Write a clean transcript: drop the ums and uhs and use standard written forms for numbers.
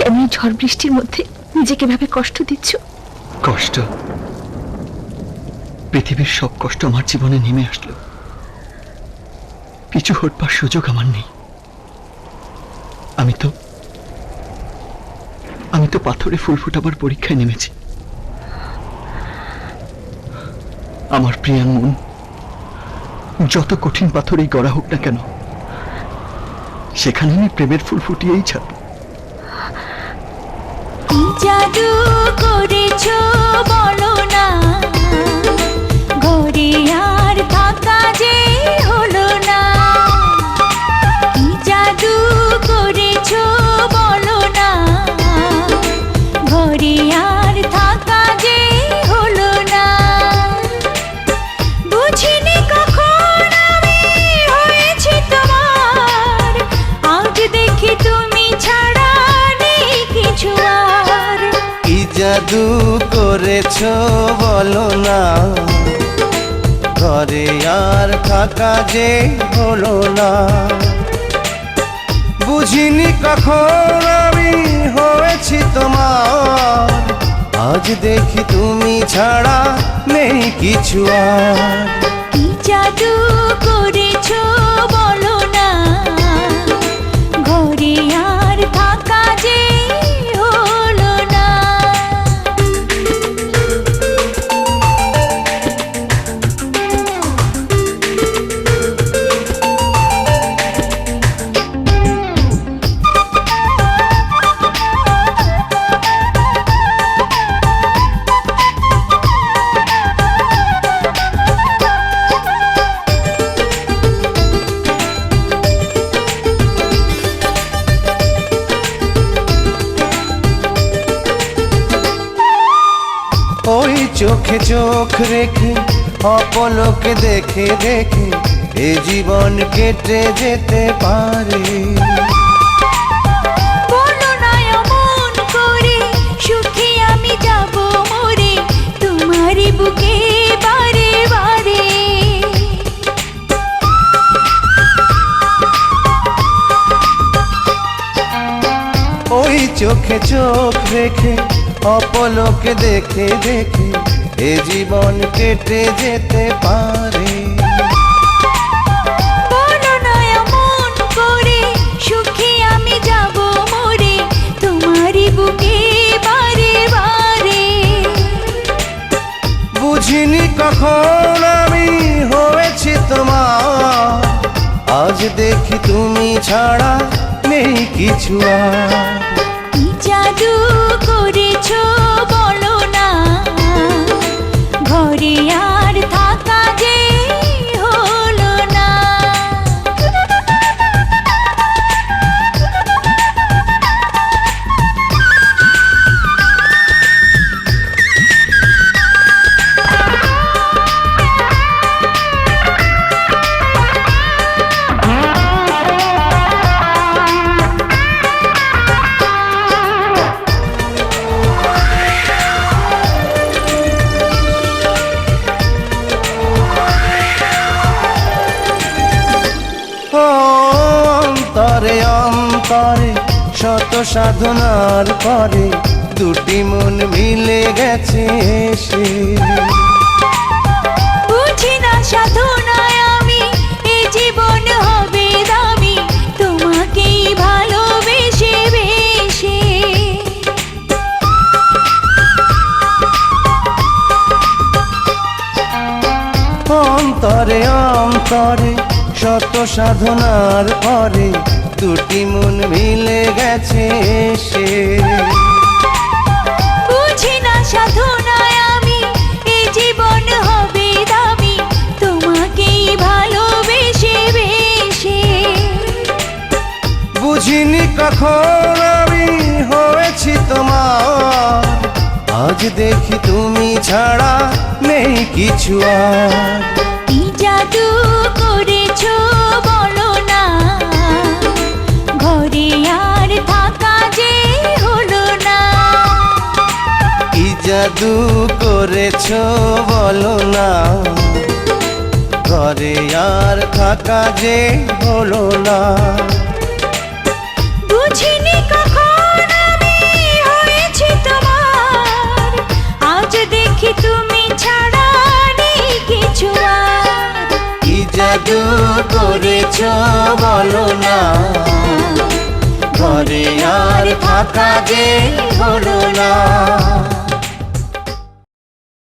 কেন এই ঝড় বৃষ্টির মধ্যে নিজেকে ভাবে কষ্ট দিচ্ছ? কষ্ট? পৃথিবীর সব কষ্ট আমার জীবনে নেমে আসলো, পিছু হটবার সুযোগ আমার নেই। আমি তো পাথরে ফুল ফোটাবার পরীক্ষায় নেমেছি। আমার প্রিয়ার মন যত কঠিন পাথরেই গড়া হোক না কেন, সেখানে আমি প্রেমের ফুল ফুটিয়েই ছাড়ব। কি জাদু করেছো বলো না, ঘরে আর থাকা যে হলো না। কি জাদু করেছো বলো না, ঘরে আর থাকা যে হলো না। বুঝিনি কখন আমি হয়েছি তোমার, আজ দেখি তুমি ছাড়া নেই কিছু আর। কি জাদু করেছো বলো না, ঘরে আর থাকা যে হলো না। বুঝিনি কখন আমি হয়েছি তোমার, আজ দেখি তুমি ছাড়া নেই কিছু আর। কি জাদু করেছো বলো না, ঘরে আর থাকা যে হলো না। ওই চোখে চোখ রেখে অপলকে দেখে দেখে এ জীবন কেটে যেতে পারে। বলো না এমন করে, সুখে আমি যাব মরে তোমারই বুকে বারে বারে। ওই চোখে চোখ রেখে অপলকে দেখে দেখে এ জীবন কেটে যেতে পারে। বলো না এমন করে, সুখে আমি যাব মরে তোমারই বুকে বারে বারে। বুঝিনি কখন আমি হয়েছি তোমার, আজ দেখি তুমি ছাড়া নেই কিছু আর। কি জাদু করেছো বলো না, ঘরে আর থাকা যে হলো না। অন্তরে অন্তরে শত সাধনার পরে দুটি মন মিলে গেছে এসে। বুঝি না সাধনায় আমি এ জীবন হবে দামি, তোমাকেই ভালোবেসে বেশে। অন্তরে অন্তরে শত সাধনার পরে দুটি মন মিলে গেছে এসে। বুঝি না সাধনায় আমি এ জীবন হবে দামি, তোমাকেই ভালোবেসে বেশে। বুঝিনি কখন আমি হয়েছি তোমার, আজ দেখি তুমি ছাড়া নেই কিছু আর। কি জাদু করেছো বলো না, ঘরে আর থাকা যে হলো না। কি জাদু করেছো বলো না, ঘরে আর থাকা যে হলো না। বুঝিনি কখন আমি দেখি তুমি ছাড়া নেই কিছু আর। কি জাদু করেছ বলো না, ঘরে আর থাকা যে হলো না।